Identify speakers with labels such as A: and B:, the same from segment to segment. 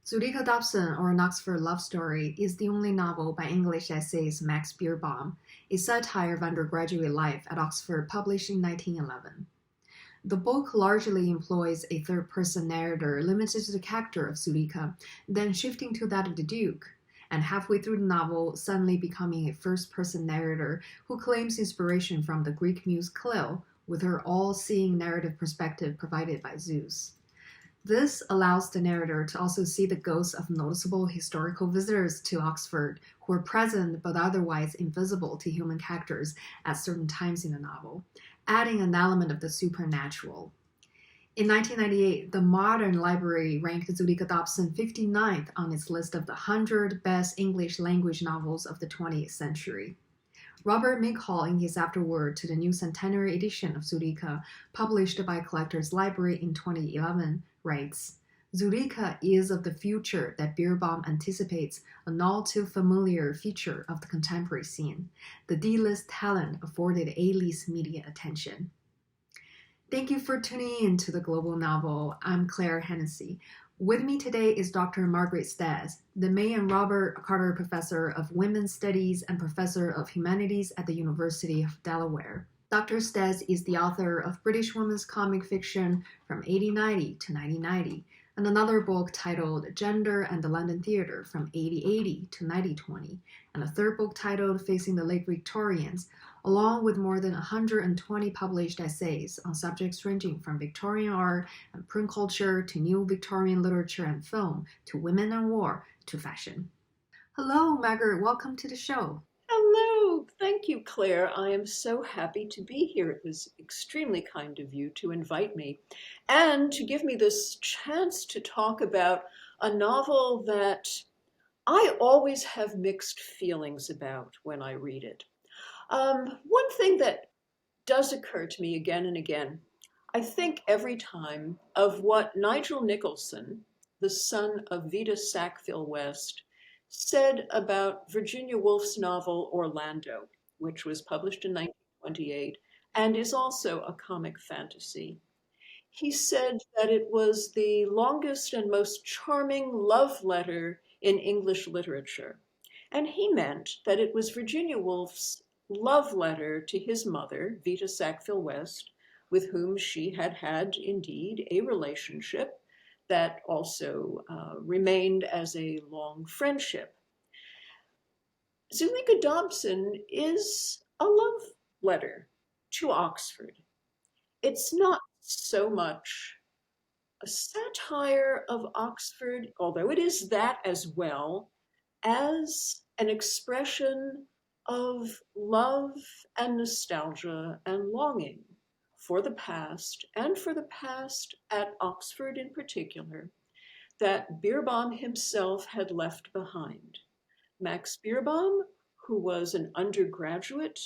A: Zuleika Dobson, or An Oxford Love Story, is the only novel by English essayist Max Beerbohm, a satire of undergraduate life at Oxford published in 1911. The book largely employs a third-person narrator limited to the character of Zuleika, then shifting to that of the Duke, and halfway through the novel suddenly becoming a first-person narrator who claims inspiration from the Greek Muse Clio, with her all-seeing narrative perspective provided by Zeus. This allows the narrator to also see the ghosts of noticeable historical visitors to Oxford who were present but otherwise invisible to human characters at certain times in the novel, adding an element of the supernatural. In 1998, the Modern Library ranked Zuleika Dobson 59th on its list of the 100 best English language novels of the 20th century. Robert Mighall, in his Afterword to the new Centenary Edition of Zuleika, published by Collectors Library in 2011, writes, Zuleika is of the future that Beerbohm anticipates, an all-too-familiar feature of the contemporary scene, the D-list talent afforded A-list media attention. Thank you for tuning in to the Global Novel. I'm Claire Hennessy. With me today is Dr. Margaret Stas, the May and Robert Carter Professor of Women's Studies and Professor of Humanities at the University of Delaware. Dr. Stas is the author of British women's comic fiction from 1890 to 1990, and another book titled Gender and the London Theatre from 1880 to 1920, and a third book titled Facing the Late Victorians, along with more than 120 published essays on subjects ranging from Victorian art and print culture to new Victorian literature and film to women and war to fashion. Hello, Margaret. Welcome to the show.
B: Hello. Thank you, Claire. I am so happy to be here. It was extremely kind of you to invite me and to give me this chance to talk about a novel that I always have mixed feelings about when I read it. One thing that does occur to me again and again, I think every time of what Nigel Nicholson, the son of Vita Sackville West, said about Virginia Woolf's novel Orlando, which was published in 1928 and is also a comic fantasy. He said that it was the longest and most charming love letter in English literature. And he meant that it was Virginia Woolf's love letter to his mother, Vita Sackville West, with whom she had had indeed a relationship that also remained as a long friendship. Zuleika Dobson is a love letter to Oxford. It's not so much a satire of Oxford, although it is that as well, as an expression of love and nostalgia and longing for the past, and for the past at Oxford in particular, that Beerbohm himself had left behind. Max Beerbohm, who was an undergraduate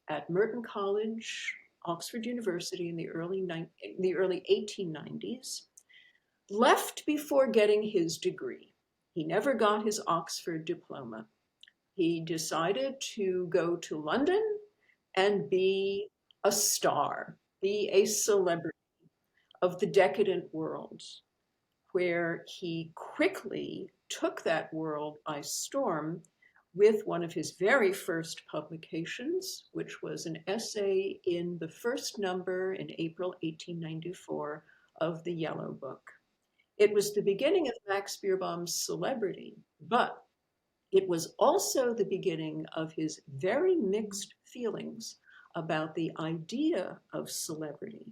B: at Merton College, Oxford University in the early 1890s, left before getting his degree. He never got his Oxford diploma. He decided to go to London and be a star, be a celebrity of the decadent world, where he quickly took that world by storm with one of his very first publications, which was an essay in the first number in April 1894 of the Yellow Book. It was the beginning of Max Beerbohm's celebrity, but it was also the beginning of his very mixed feelings about the idea of celebrity.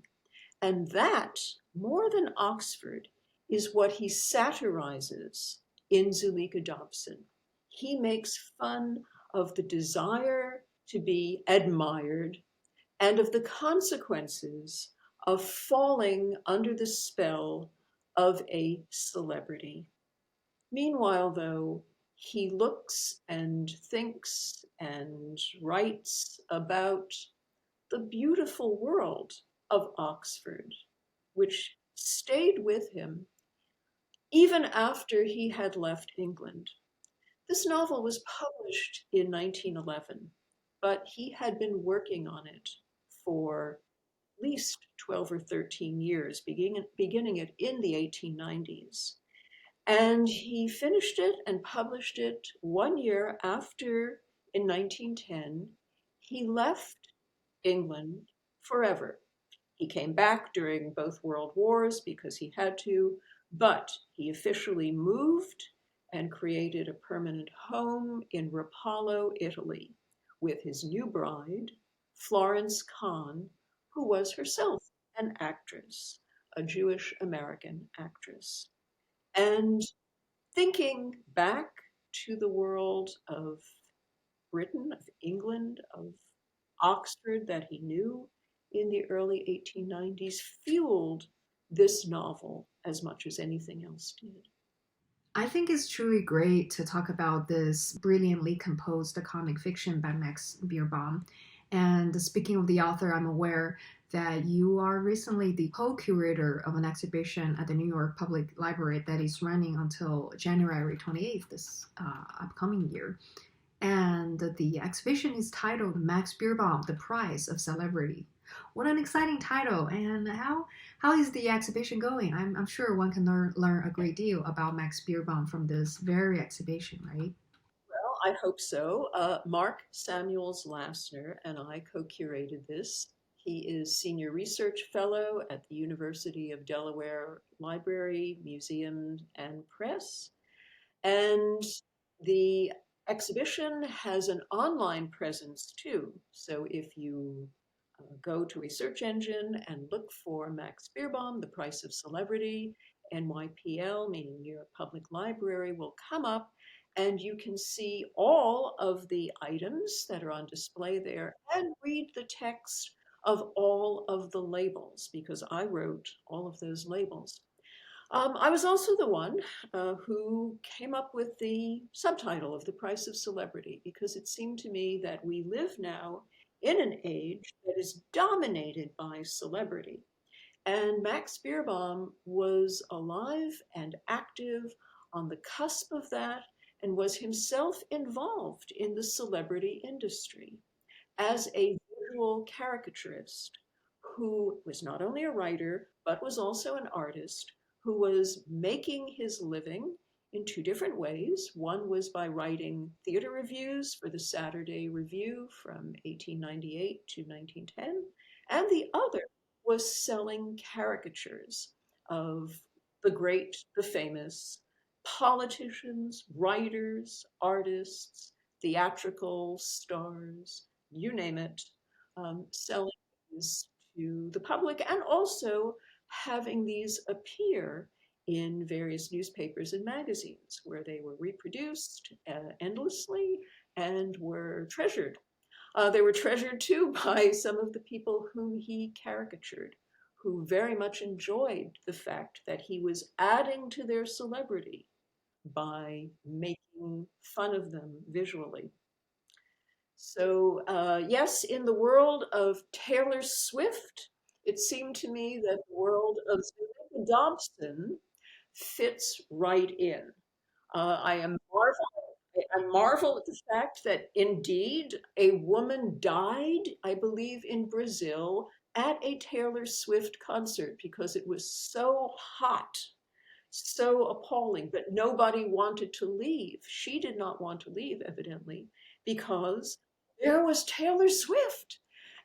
B: And that, more than Oxford, is what he satirizes in Zuleika Dobson. He makes fun of the desire to be admired and of the consequences of falling under the spell of a celebrity. Meanwhile, though, he looks and thinks and writes about the beautiful world of Oxford, which stayed with him even after he had left England. This novel was published in 1911, but he had been working on it for at least 12 or 13 years, beginning it in the 1890s. And he finished it and published it 1 year after, in 1910, he left England forever. He came back during both world wars because he had to, but he officially moved and created a permanent home in Rapallo, Italy, with his new bride, Florence Kahn, who was herself an actress, a Jewish American actress. And thinking back to the world of Britain, of England, of Oxford that he knew in the early 1890s fueled this novel as much as anything else did.
A: I think it's truly great to talk about this brilliantly composed comic fiction by Max Beerbohm. And speaking of the author, I'm aware that you are recently the co-curator of an exhibition at the New York Public Library that is running until January 28th this upcoming year. And the exhibition is titled Max Beerbohm, The Price of Celebrity. What an exciting title! And how is the exhibition going? I'm sure one can learn a great deal about Max Beerbohm from this very exhibition, right?
B: Well, I hope so. Mark Samuels Lassner and I co curated this. He is Senior Research Fellow at the University of Delaware Library, Museum, and Press. And the exhibition has an online presence too. So if you go to a search engine and look for Max Beerbohm, The Price of Celebrity, NYPL, meaning New York Public Library, will come up and you can see all of the items that are on display there and read the text of all of the labels because I wrote all of those labels. I was also the one who came up with the subtitle of The Price of Celebrity because it seemed to me that we live now in an age that is dominated by celebrity. And Max Beerbohm was alive and active on the cusp of that and was himself involved in the celebrity industry as a visual caricaturist who was not only a writer, but was also an artist who was making his living in two different ways. One was by writing theater reviews for the Saturday Review from 1898 to 1910, and the other was selling caricatures of the great, the famous politicians, writers, artists, theatrical stars, you name it, selling these to the public and also having these appear in various newspapers and magazines where they were reproduced endlessly and were treasured. They were treasured too by some of the people whom he caricatured, who very much enjoyed the fact that he was adding to their celebrity by making fun of them visually. So, yes, in the world of Taylor Swift, it seemed to me that the world of Zuleika Dobson fits right in. I am I marvel at the fact that indeed a woman died, I believe, in Brazil at a Taylor Swift concert because it was so hot, so appalling, but nobody wanted to leave. She did not want to leave, evidently, because there was Taylor Swift.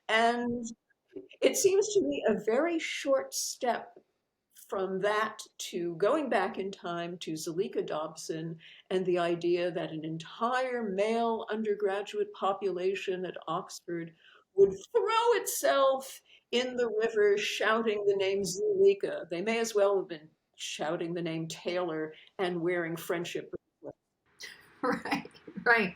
B: And it seems to me a very short step from that to going back in time to Zuleika Dobson and the idea that an entire male undergraduate population at Oxford would throw itself in the river shouting the name Zuleika. They may as well have been shouting the name Taylor and wearing friendship bracelets.
A: Right, right.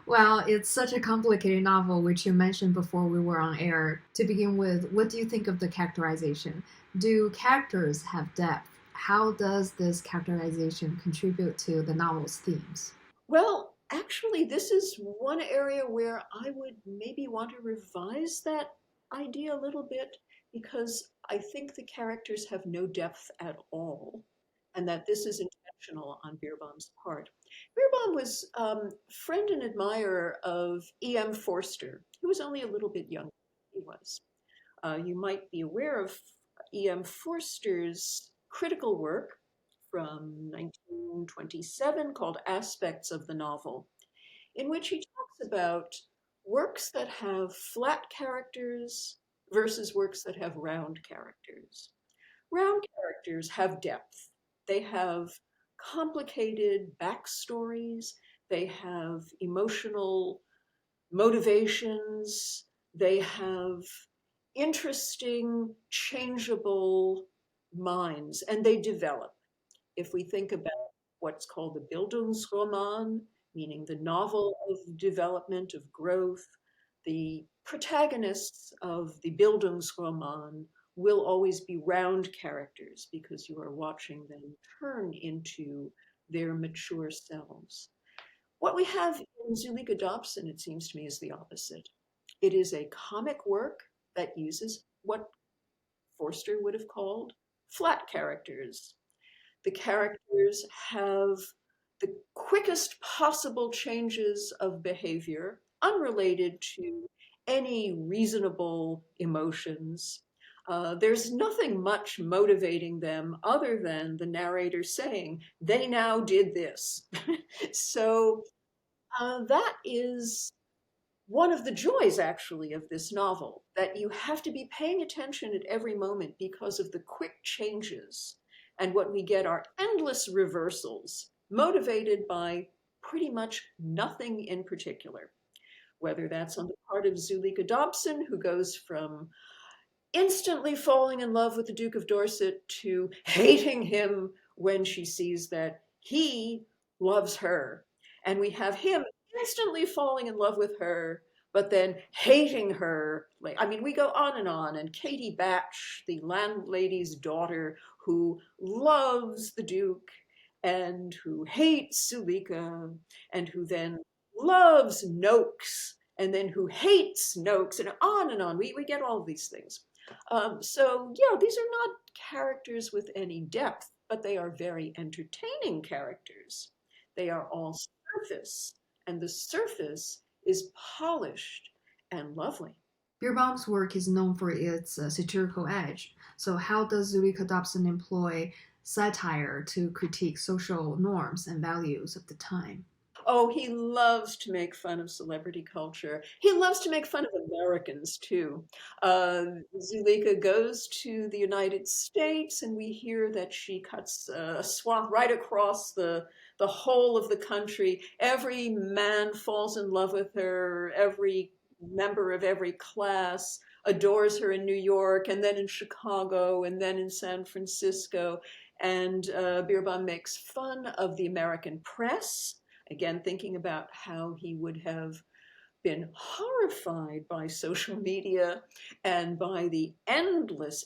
A: Well, it's such a complicated novel, which you mentioned before we were on air. To begin with, what do you think of the characterization? Do characters have depth? How does this characterization contribute to the novel's themes?
B: Well, actually, this is one area where I would maybe want to revise that idea a little bit because I think the characters have no depth at all, and that this is intentional on Beerbohm's part. Beerbohm was friend and admirer of E.M. Forster, who was only a little bit younger than he was. You might be aware of E.M. Forster's critical work, from 1927 called Aspects of the Novel, in which he talks about works that have flat characters versus works that have round characters. Round characters have depth. They have complicated backstories. They have emotional motivations. They have interesting, changeable minds, and they develop. If we think about what's called the Bildungsroman, meaning the novel of development, of growth, the protagonists of the Bildungsroman will always be round characters because you are watching them turn into their mature selves. What we have in Zuleika Dobson, it seems to me, is the opposite. It is a comic work that uses what Forster would have called flat characters. The characters have the quickest possible changes of behavior, unrelated to any reasonable emotions. There's nothing much motivating them other than the narrator saying, they now did this. So that is one of the joys, actually, of this novel, that you have to be paying attention at every moment because of the quick changes. And what we get are endless reversals, motivated by pretty much nothing in particular, whether that's on the part of Zuleika Dobson, who goes from instantly falling in love with the Duke of Dorset to hating him when she sees that he loves her. And we have him instantly falling in love with her, but then hating her. Like, I mean, we go on and on. And Katie Batch, the landlady's daughter, who loves the Duke and who hates Zuleika, and who then loves Noakes, and then who hates Noakes, and on and on. We get all of these things. So, yeah, these are not characters with any depth, but they are very entertaining characters. They are all surface, and the surface is polished and lovely.
A: Beerbohm's work is known for its satirical edge. So, how does Zuleika Dobson employ satire to critique social norms and values of the time?
B: Oh, he loves to make fun of celebrity culture. He loves to make fun of Americans too. Zuleika goes to the United States, and we hear that she cuts a swath right across the whole of the country. Every man falls in love with her. Every member of every class adores her in New York, and then in Chicago, and then in San Francisco. And Beerbohm makes fun of the American press, again, thinking about how he would have been horrified by social media and by the endless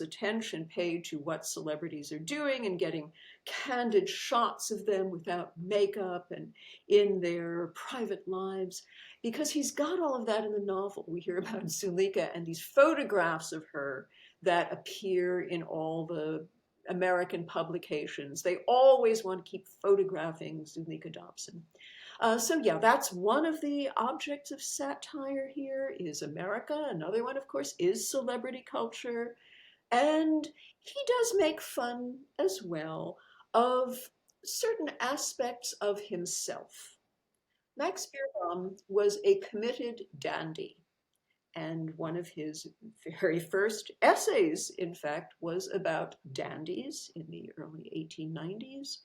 B: attention paid to what celebrities are doing and getting candid shots of them without makeup and in their private lives. Because he's got all of that in the novel. We hear about Zuleika and these photographs of her that appear in all the American publications. They always want to keep photographing Zuleika Dobson. So yeah, that's one of the objects of satire here is America. Another one, of course, is celebrity culture. And he does make fun as well of certain aspects of himself. Max Beerbohm was a committed dandy. And one of his very first essays, in fact, was about dandies in the early 1890s.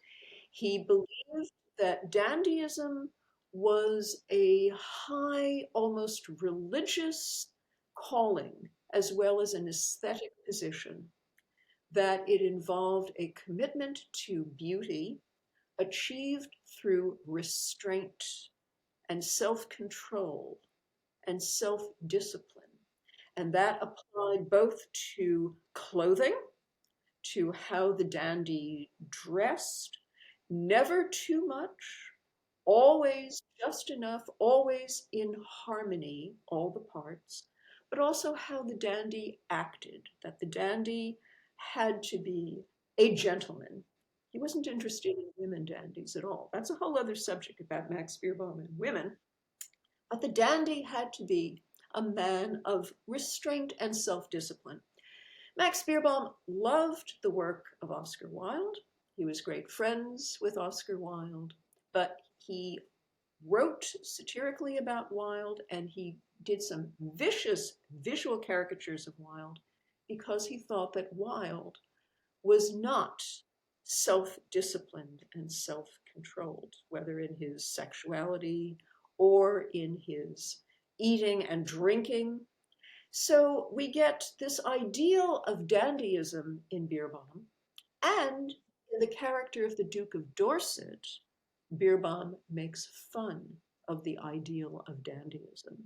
B: He believed that dandyism was a high, almost religious calling, as well as an aesthetic position, that it involved a commitment to beauty achieved through restraint and self control and self discipline. And that applied both to clothing, to how the dandy dressed, never too much, always just enough, always in harmony, all the parts, but also how the dandy acted, that the dandy had to be a gentleman. He wasn't interested in women dandies at all. That's a whole other subject about Max Beerbohm and women. But the dandy had to be a man of restraint and self discipline. Max Beerbohm loved the work of Oscar Wilde. He was great friends with Oscar Wilde, but he wrote satirically about Wilde and he did some vicious visual caricatures of Wilde because he thought that Wilde was not self disciplined and self controlled, whether in his sexuality or in his eating and drinking. So we get this ideal of dandyism in Beerbohm, and in the character of the Duke of Dorset, Beerbohm makes fun of the ideal of dandyism,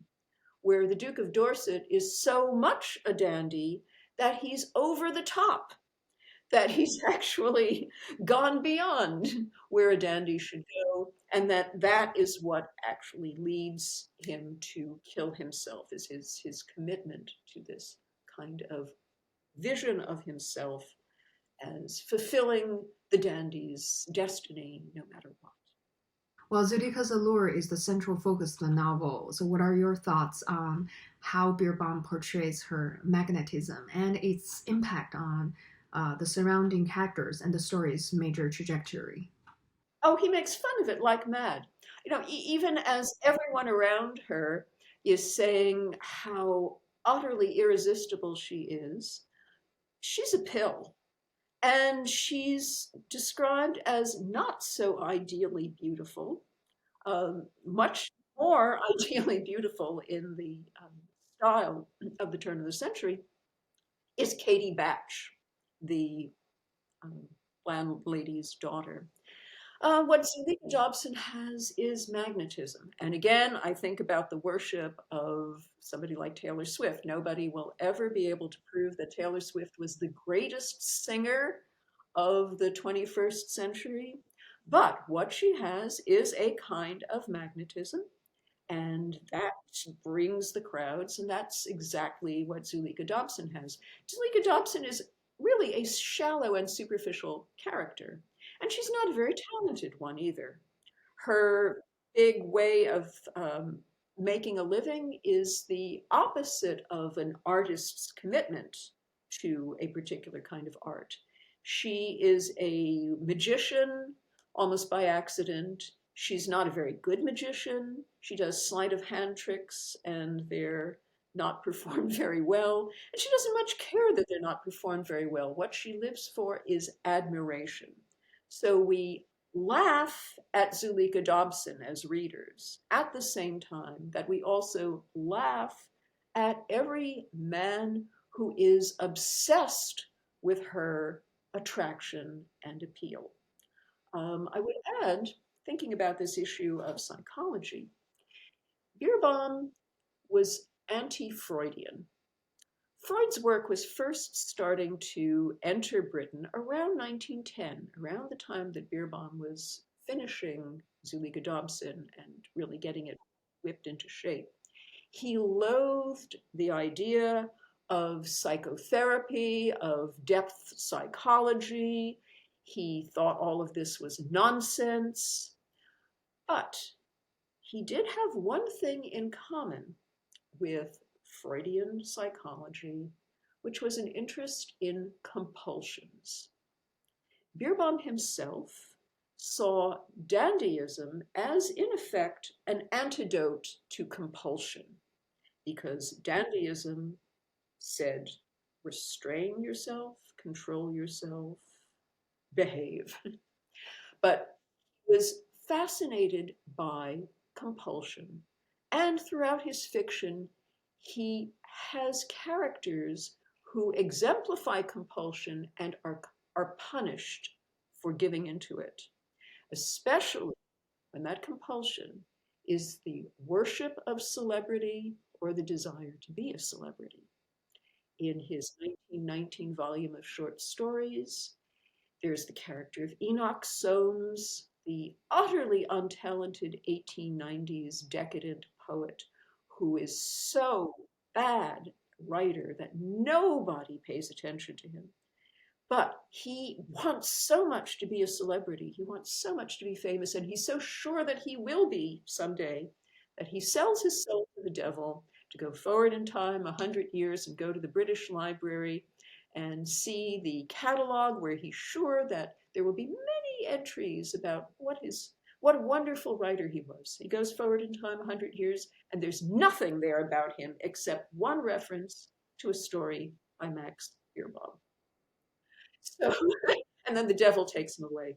B: where the Duke of Dorset is so much a dandy that he's over the top, that he's actually gone beyond where a dandy should go, and that is what actually leads him to kill himself, is his commitment to this kind of vision of himself as fulfilling the dandy's destiny no matter what.
A: Well, Zuleika's allure is the central focus of the novel. So, what are your thoughts on how Beerbohm portrays her magnetism and its impact on the surrounding characters and the story's major trajectory?
B: Oh, he makes fun of it like mad. Even as everyone around her is saying how utterly irresistible she is, she's a pill. And she's described as not so ideally beautiful, much more ideally beautiful in the style of the turn of the century is Katie Batch, the um, landlady's daughter. What Zuleika Dobson has is magnetism. And again, I think about the worship of somebody like Taylor Swift. Nobody will ever be able to prove that Taylor Swift was the greatest singer of the 21st century. But what she has is a kind of magnetism, and that brings the crowds, and that's exactly what Zuleika Dobson has. Zuleika Dobson is really a shallow and superficial character, and she's not a very talented one either. Her big way of making a living is the opposite of an artist's commitment to a particular kind of art. She is a magician almost by accident. She's not a very good magician. She does sleight of hand tricks, and they're not performed very well. And she doesn't much care that they're not performed very well. What she lives for is admiration. So we laugh at Zuleika Dobson as readers at the same time that we also laugh at every man who is obsessed with her attraction and appeal. I would add, thinking about this issue of psychology, Beerbohm was anti Freudian. Freud's work was first starting to enter Britain around 1910, around the time that Beerbohm was finishing Zuleika Dobson and really getting it whipped into shape. He loathed the idea of psychotherapy, of depth psychology. He thought all of this was nonsense. But he did have one thing in common with Freudian psychology, which was an interest in compulsions. Beerbohm himself saw dandyism as, in effect, an antidote to compulsion, because dandyism said, restrain yourself, control yourself, behave. But he was fascinated by compulsion. And throughout his fiction, he has characters who exemplify compulsion and are punished for giving into it, especially when that compulsion is the worship of celebrity or the desire to be a celebrity. In his 1919 volume of short stories, there's the character of Enoch Soames, the utterly untalented 1890s decadent poet who is so bad writer that nobody pays attention to him. But he wants so much to be a celebrity. He wants so much to be famous, and he's so sure that he will be someday that he sells his soul to the devil to go forward in time 100 years and go to the British Library and see the catalog where he's sure that there will be many entries about what a wonderful writer he was. He goes forward in time 100 years, and there's nothing there about him except one reference to a story by Max Beerbohm. So, and then the devil takes him away.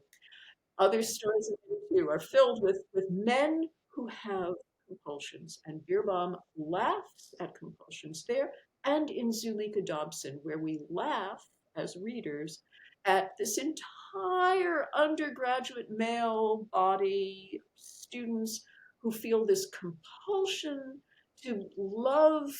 B: Other stories of him too are filled with men who have compulsions, and Beerbohm laughs at compulsions there, and in Zuleika Dobson, where we laugh as readers at this entire undergraduate male body, students who feel this compulsion to love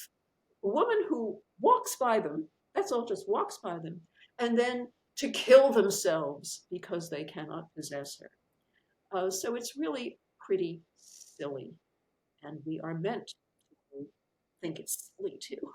B: a woman who walks by them, that's all, just walks by them, and then to kill themselves because they cannot possess her. So it's really pretty silly, and we are meant to think it's silly too.